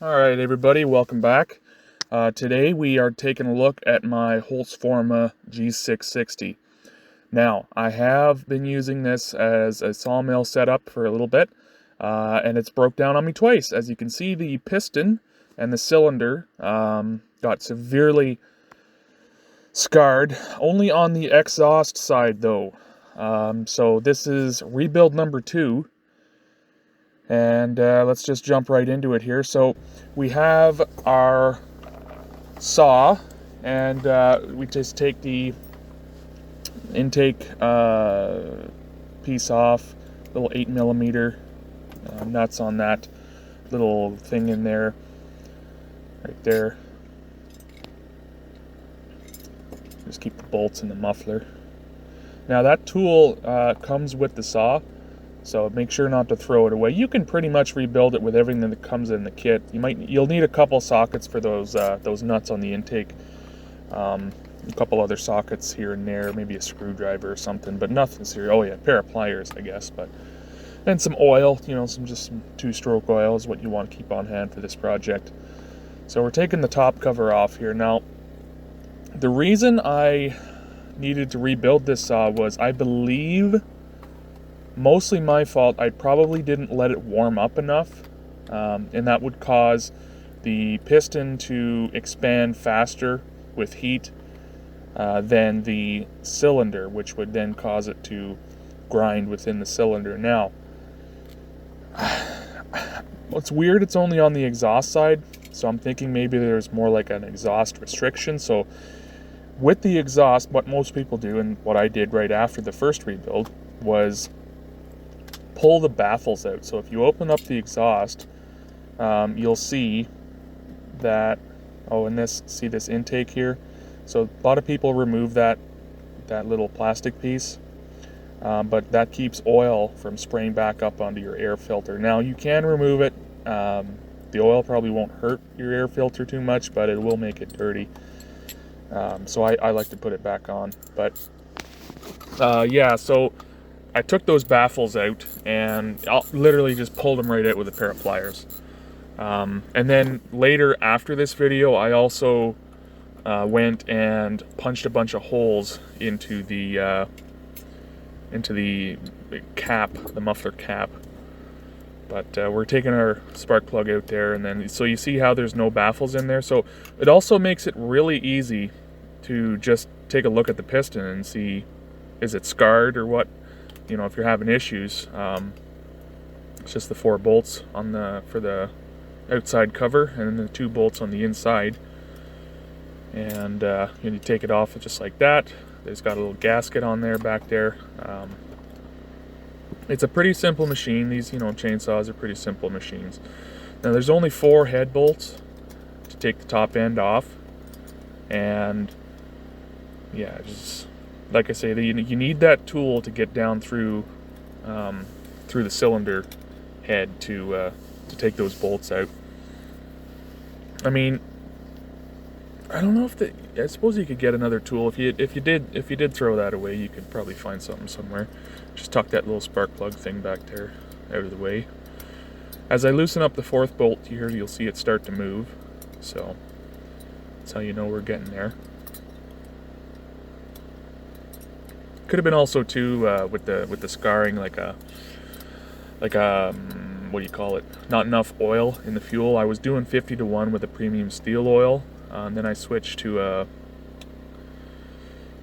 Alright everybody, welcome back. Today we are taking a look at my Holzforma G660. Now, I have been using this as a sawmill setup for a little bit, and it's broke down on me twice. As you can see, the piston and the cylinder got severely scarred, only on the exhaust side though. So this is rebuild number 2. And let's just jump right into it here. So we have our saw, and we just take the intake piece off, little 8mm nuts on that little thing in there, right there. Just keep the bolts in the muffler. Now that tool comes with the saw, so make sure not to throw it away. You can pretty much rebuild it with everything that comes in the kit. You'll need a couple sockets for those nuts on the intake. A couple other sockets here and there, maybe a screwdriver or something, but nothing serious. Oh yeah, a pair of pliers, I guess. And some oil, some 2-stroke oil is what you want to keep on hand for this project. So we're taking the top cover off here. Now, the reason I needed to rebuild this saw was, I believe, mostly my fault. I probably didn't let it warm up enough, and that would cause the piston to expand faster with heat than the cylinder, which would then cause it to grind within the cylinder. Now, what's weird, it's only on the exhaust side, so I'm thinking maybe there's more like an exhaust restriction. So with the exhaust, what most people do, and what I did right after the first rebuild, was pull the baffles out. So if you open up the exhaust, you'll see that, see this intake here. So a lot of people remove that little plastic piece, but that keeps oil from spraying back up onto your air filter. Now you can remove it. The oil probably won't hurt your air filter too much, but it will make it dirty. So I like to put it back on. But yeah, so I took those baffles out and I'll literally just pulled them right out with a pair of pliers. And then later after this video, I also went and punched a bunch of holes into the cap, the muffler cap. But we're taking our spark plug out there, and then so you see how there's no baffles in there. So it also makes it really easy to just take a look at the piston and see, is it scarred or what? If you're having issues, it's just the 4 bolts for the outside cover, and then the 2 bolts on the inside. And you take it off just like that. There's got a little gasket on there, back there. It's a pretty simple machine. These, chainsaws are pretty simple machines. Now there's only 4 head bolts to take the top end off, and yeah, just like I say, you need that tool to get down through the cylinder head to take those bolts out. I mean, I don't know I suppose you could get another tool. If you did throw that away, you could probably find something somewhere. Just tuck that little spark plug thing back there out of the way. As I loosen up the 4th bolt here, you'll see it start to move. So that's how you know we're getting there. Could have been also too with the scarring, like a what do you call it? Not enough oil in the fuel. I was doing 50-to-1 with a premium steel oil, and then I switched to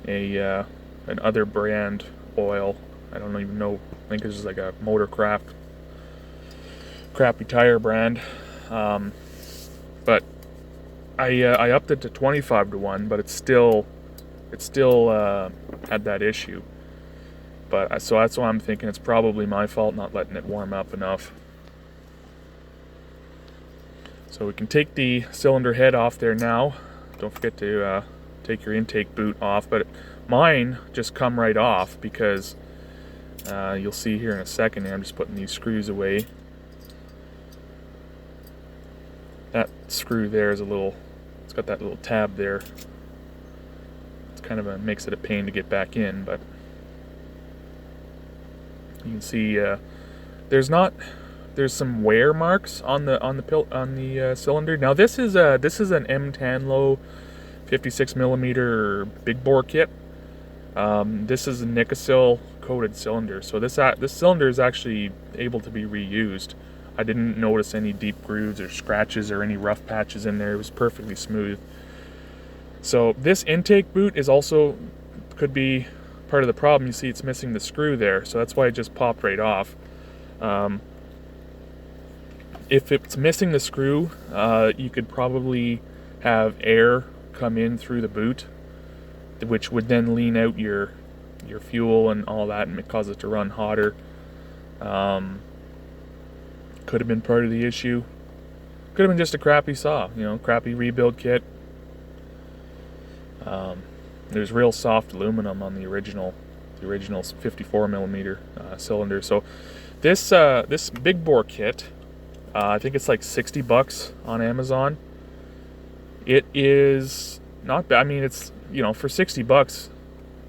an other brand oil. I don't even know. I think this is like a Motorcraft crappy tire brand. But I upped it to 25-to-1, but it still had that issue. But so that's why I'm thinking it's probably my fault not letting it warm up enough. So we can take the cylinder head off there now. Don't forget to take your intake boot off, but mine just come right off because you'll see here in a second here, I'm just putting these screws away. That screw there is it's got that little tab there. It's kind of makes it a pain to get back in, but you can see there's not there's some wear marks on the cylinder. Now this is an M10 low 56 millimeter big bore kit. This is a Nicosil coated cylinder, so this cylinder is actually able to be reused. I didn't notice any deep grooves or scratches or any rough patches in there. It was perfectly smooth. So this intake boot is also could be part of the problem. You see it's missing the screw there, so that's why it just popped right off. If it's missing the screw, you could probably have air come in through the boot, which would then lean out your fuel and all that and cause it to run hotter. Could have been part of the issue. Could have been just a crappy saw, crappy rebuild kit. There's real soft aluminum on the original 54 millimeter cylinder. So this big bore kit, I think it's like $60 on Amazon. It is not bad. I mean, it's for $60,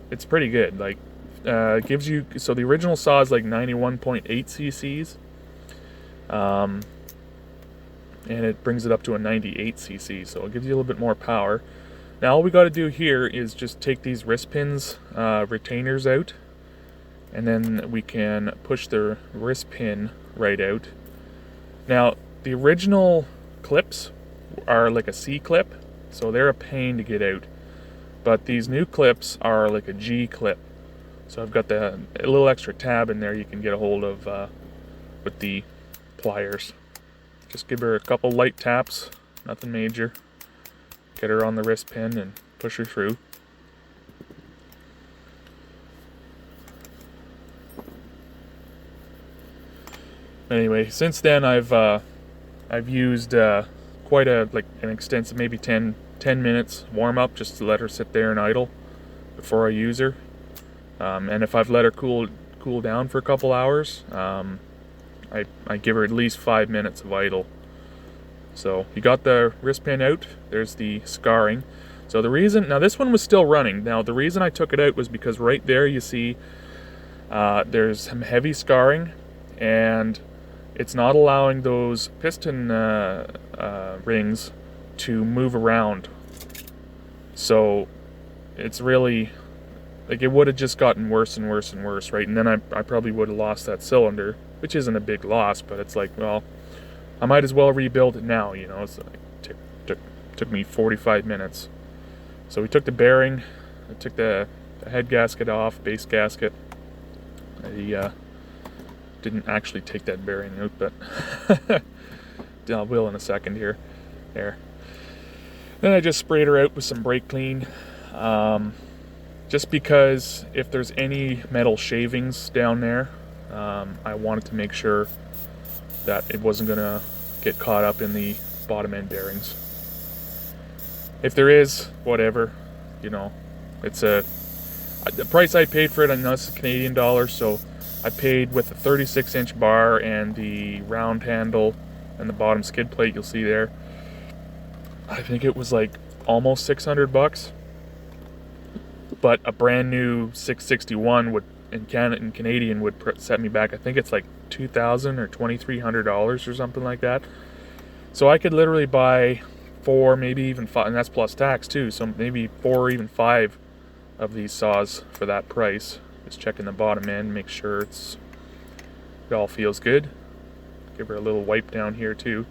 it's pretty good. Like, it gives you, so the original saw is like 91.8 cc's, and it brings it up to a 98 cc. So it gives you a little bit more power. Now all we got to do here is just take these wrist pins, retainers out, and then we can push the wrist pin right out. Now the original clips are like a C clip, so they're a pain to get out. But these new clips are like a G clip. So I've got a little extra tab in there you can get a hold of with the pliers. Just give her a couple light taps, nothing major. Get her on the wrist pin and push her through. Anyway, since then I've used quite an extensive, maybe 10 minutes warm up just to let her sit there and idle before I use her. And if I've let her cool down for a couple hours, I give her at least 5 minutes of idle. So you got the wrist pin out, there's the scarring. So the reason, now this one was still running. Now the reason I took it out was because right there you see there's some heavy scarring, and it's not allowing those piston rings to move around. So it's really, like, it would have just gotten worse and worse and worse, right? And then I probably would have lost that cylinder, which isn't a big loss, but it's like, well, I might as well rebuild it now, It's like, took me 45 minutes. So we took the bearing, I took the head gasket off, base gasket. I didn't actually take that bearing out, but I will in a second here. There. Then I just sprayed her out with some brake clean, just because if there's any metal shavings down there, I wanted to make sure that it wasn't going to get caught up in the bottom end bearings. If there is, whatever, it's the price I paid for it. I know it's a Canadian dollar, so I paid with a 36-inch bar and the round handle and the bottom skid plate you'll see there. I think it was like almost $600, but a brand new 661 would in Canadian would set me back. I think it's like $2,000 or $2,300 or something like that. So I could literally buy 4, maybe even 5, and that's plus tax too. So maybe 4 or even 5 of these saws for that price. Just checking the bottom end, make sure it all feels good. Give her a little wipe down here too.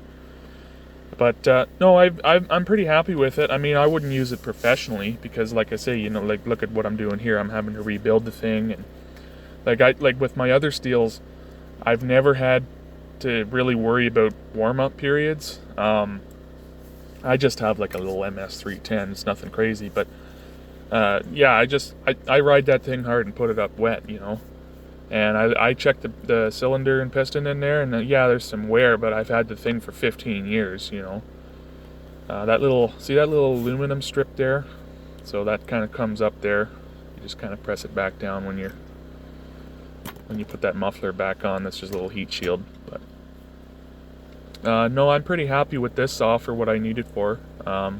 But no, I'm pretty happy with it. I mean, I wouldn't use it professionally because, like I say, like, look at what I'm doing here. I'm having to rebuild the thing, and like with my other steels, I've never had to really worry about warm-up periods. I just have like a little MS310. It's nothing crazy, but yeah, I ride that thing hard and put it up wet, And I checked the cylinder and piston in there, and yeah, there's some wear, but I've had the thing for 15 years, that little aluminum strip there, so that kind of comes up there. You just kind of press it back down when you put that muffler back on. That's just a little heat shield. But no, I'm pretty happy with this saw for what I need it for. If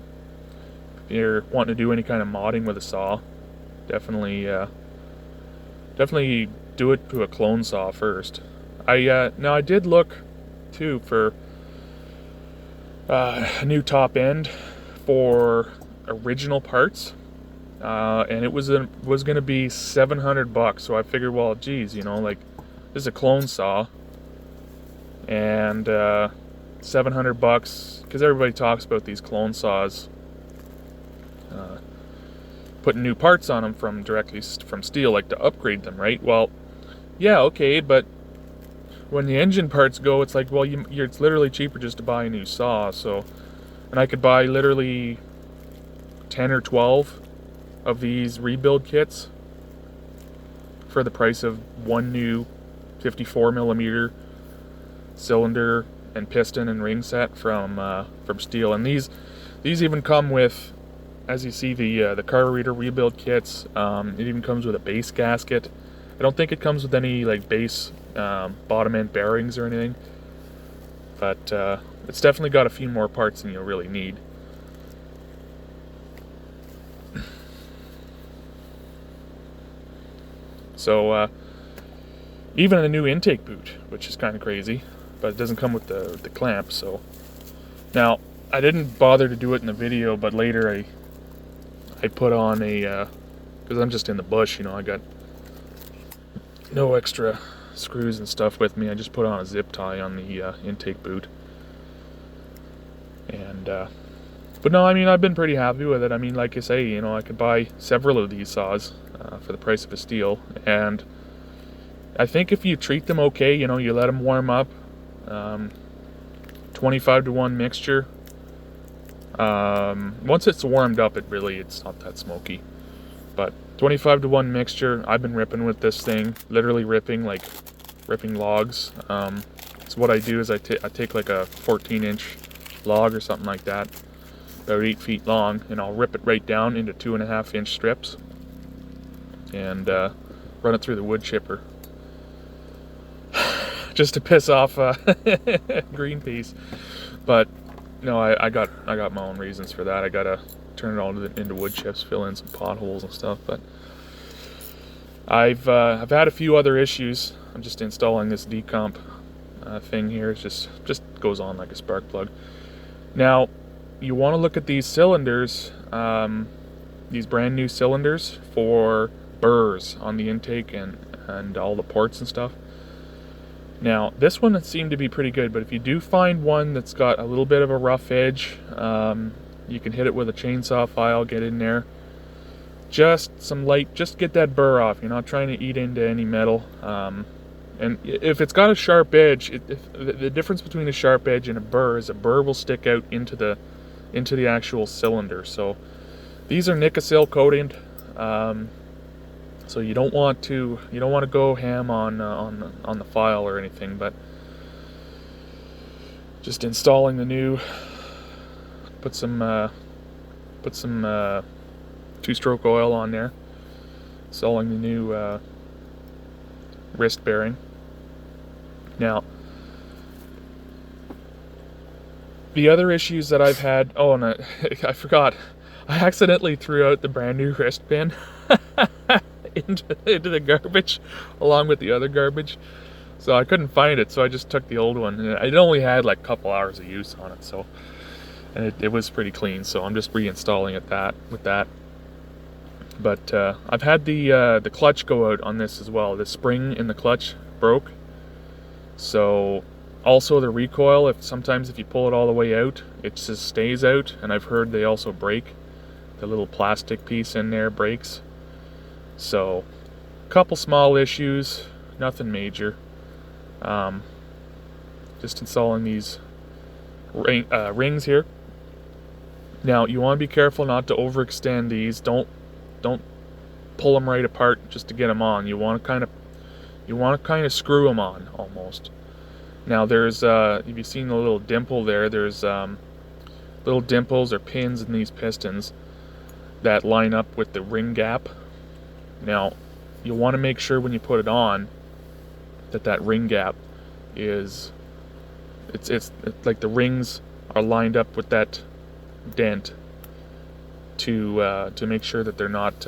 you're wanting to do any kind of modding with a saw, definitely do it to a clone saw first. Now I did look too for a new top end for original parts, and it was going to be $700. So I figured, well, geez, you know, like, this is a clone saw, and $700, because everybody talks about these clone saws, putting new parts on them from directly from steel, like to upgrade them, right? Well, yeah, okay, but when the engine parts go, it's like, well, it's literally cheaper just to buy a new saw. So, and I could buy literally 10 or 12 of these rebuild kits for the price of one new 54 millimeter cylinder and piston and ring set from steel. And these even come with, as you see, the carburetor rebuild kits. It even comes with a base gasket. I don't think it comes with any like base bottom end bearings or anything, but it's definitely got a few more parts than you'll really need. So even a new intake boot, which is kind of crazy, but it doesn't come with the clamp. So now, I didn't bother to do it in the video, but later I put on a, because I'm just in the bush, you know, I got no extra screws and stuff with me. I just put on a zip tie on the intake boot. And but no, I mean, I've been pretty happy with it. I mean, like I say, you know, I could buy several of these saws for the price of a steel, and I think if you treat them okay, you know, you let them warm up, 25-to-1 mixture. Once it's warmed up, it's not that smoky. But 25-to-1 mixture, I've been ripping with this thing, literally ripping logs. So what I do is I take like a 14-inch log or something like that, about 8 feet long, and I'll rip it right down into 2.5-inch strips and run it through the wood chipper just to piss off Greenpeace. But no, I got my own reasons for that. I gotta turn it all into wood chips, fill in some potholes and stuff. But I've had a few other issues. I'm just installing this decomp thing here. It just goes on like a spark plug. Now, you want to look at these cylinders, these brand new cylinders for burrs on the intake and all the ports and stuff. Now, this one seemed to be pretty good, but if you do find one that's got a little bit of a rough edge, you can hit it with a chainsaw file, get in there. Just get that burr off. You're not trying to eat into any metal. And if it's got a sharp edge, the difference between a sharp edge and a burr is a burr will stick out into the actual cylinder. So these are Nicosil coated. So you don't want to go ham on the file or anything, but just installing the new, put some 2-stroke oil on there, installing the new wrist bearing. Now, the other issues that I've had, and I forgot, I accidentally threw out the brand new wrist pin into the garbage along with the other garbage, so I couldn't find it, so I just took the old one, and it only had like a couple hours of use on it, so, and it was pretty clean, so I'm just reinstalling it with that. But I've had the clutch go out on this as well. The spring in the clutch broke, so also the recoil, sometimes if you pull it all the way out, it just stays out, and I've heard they also break. The little plastic piece in there breaks. So, a couple small issues, nothing major. Just installing these rings here. Now, you want to be careful not to overextend these. Don't pull them right apart just to get them on. You want to kind of screw them on almost. Now, there's if you've seen the little dimple there, there's little dimples or pins in these pistons that line up with the ring gap. Now, you want to make sure when you put it on that ring gap is it's like the rings are lined up with that dent to make sure that they're not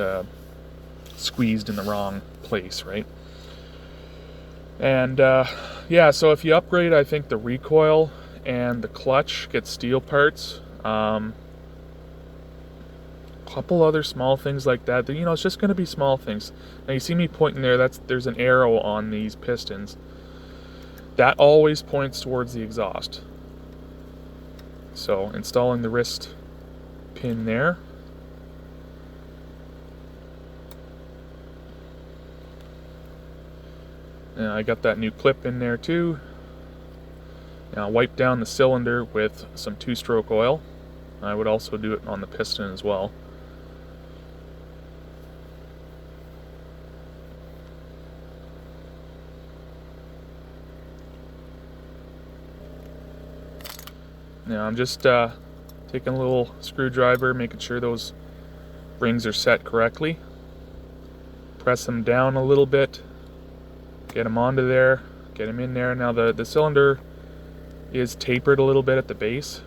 squeezed in the wrong place, right? And yeah, so if you upgrade, I think the recoil and the clutch get steel parts. Couple other small things like that. You know, it's just going to be small things. Now you see me pointing there. There's an arrow on these pistons. That always points towards the exhaust. So installing the wrist pin there. And I got that new clip in there too. Now wipe down the cylinder with some 2-stroke oil. I would also do it on the piston as well. Now I'm just taking a little screwdriver, making sure those rings are set correctly. Press them down a little bit, get them onto there, get them in there. Now the cylinder is tapered a little bit at the base,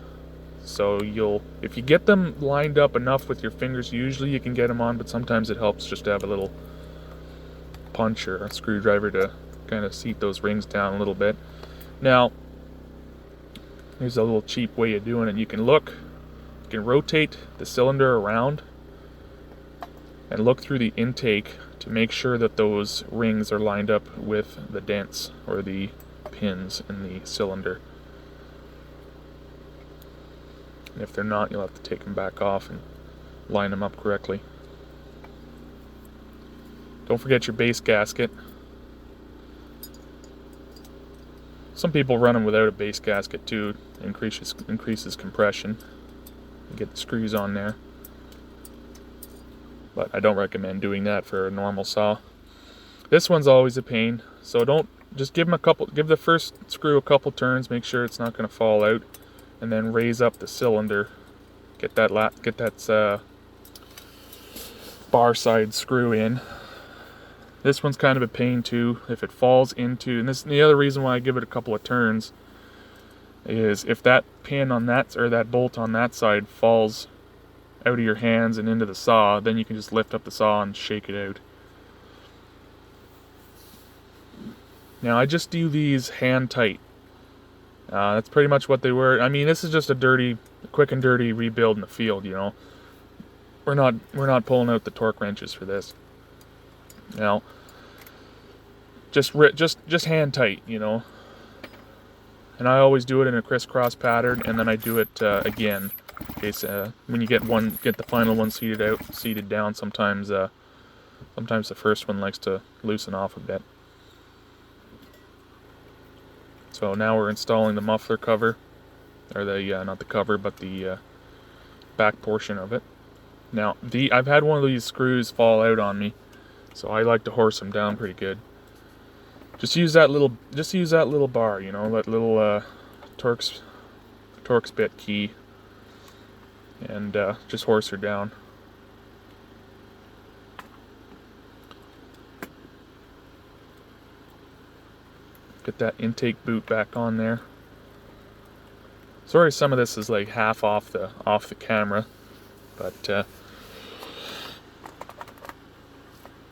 so if you get them lined up enough with your fingers, usually you can get them on, but sometimes it helps just to have a little punch or a screwdriver to kind of seat those rings down a little bit. Now here's a little cheap way of doing it. You can rotate the cylinder around and look through the intake to make sure that those rings are lined up with the dents or the pins in the cylinder. And if they're not, you'll have to take them back off and line them up correctly. Don't forget your base gasket. Some people run them without a base gasket too. Increases compression. You get the screws on there. But I don't recommend doing that for a normal saw. This one's always a pain, so just give the first screw a couple turns, make sure it's not going to fall out, and then raise up the cylinder. Get that bar side screw in. This one's kind of a pain too. If it falls into, and the other reason why I give it a couple of turns is if that pin on that, or that bolt on that side, falls out of your hands and into the saw, then you can just lift up the saw and shake it out. Now I just do these hand tight. That's pretty much what they were. I mean, this is just a quick and dirty rebuild in the field. You know, we're not pulling out the torque wrenches for this. You know, just hand tight. You know, and I always do it in a crisscross pattern, and then I do it again. In case when you get the final one seated down, sometimes the first one likes to loosen off a bit. So now we're installing the muffler cover, or not the cover, but the back portion of it. Now I've had one of these screws fall out on me, so I like to horse them down pretty good. Just use that little bar, you know, that little Torx bit key, and just horse her down. Get that intake boot back on there. Sorry, some of this is like half off the camera, but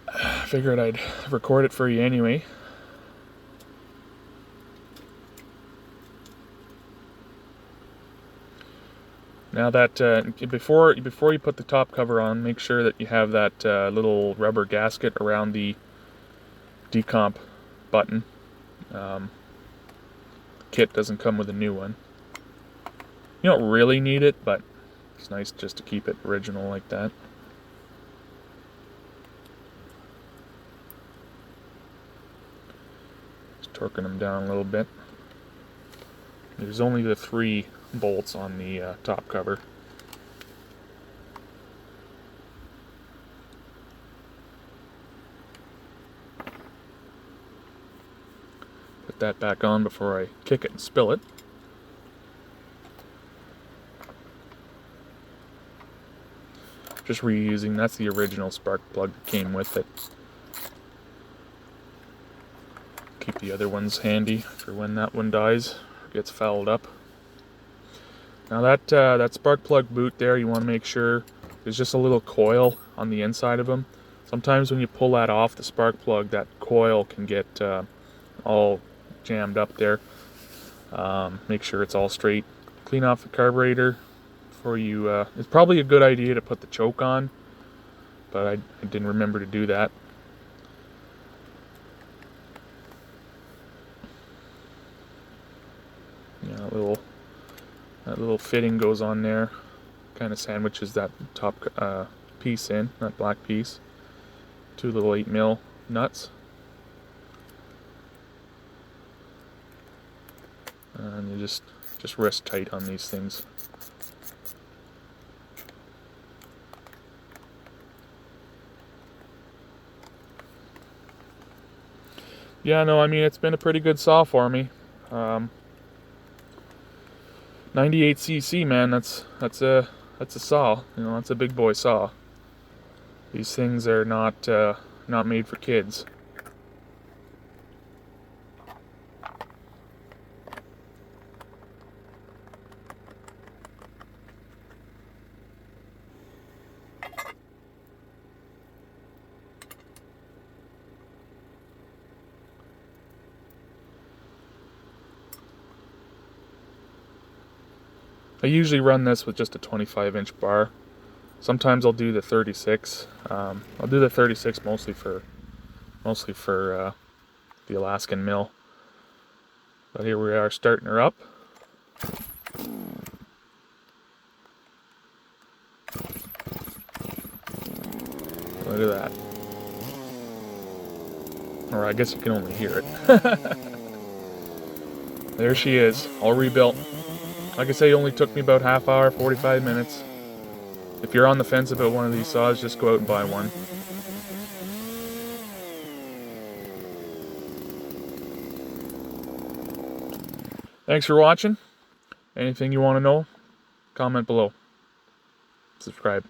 I figured I'd record it for you anyway. Now that before you put the top cover on, make sure that you have that little rubber gasket around the decomp button. Kit doesn't come with a new one. You don't really need it, but it's nice just to keep it original like that. Just torquing them down a little bit. There's only the 3 bolts on the top cover. Put that back on before I kick it and spill it. Just reusing, that's the original spark plug that came with it. Keep the other ones handy for when that one dies or gets fouled up. Now that spark plug boot there, you want to make sure there's just a little coil on the inside of them. Sometimes when you pull that off the spark plug, that coil can get all jammed up there. Make sure it's all straight. Clean off the carburetor before you, it's probably a good idea to put the choke on, but I didn't remember to do that. Yeah, that little fitting goes on there, kind of sandwiches that top piece in, that black piece. 2 little 8mm nuts. And you just rest tight on these things. Yeah, no, I mean, it's been a pretty good saw for me. 98cc, man, that's a saw. You know, that's a big boy saw. These things are not made for kids. I usually run this with just a 25-inch bar. Sometimes I'll do the 36. I'll do the 36 mostly for the Alaskan mill. But here we are starting her up. Look at that. Or I guess you can only hear it. There she is, all rebuilt. Like I say, it only took me about half hour, 45 minutes. If you're on the fence about one of these saws, just go out and buy one. Thanks for watching. Anything you want to know, comment below. Subscribe.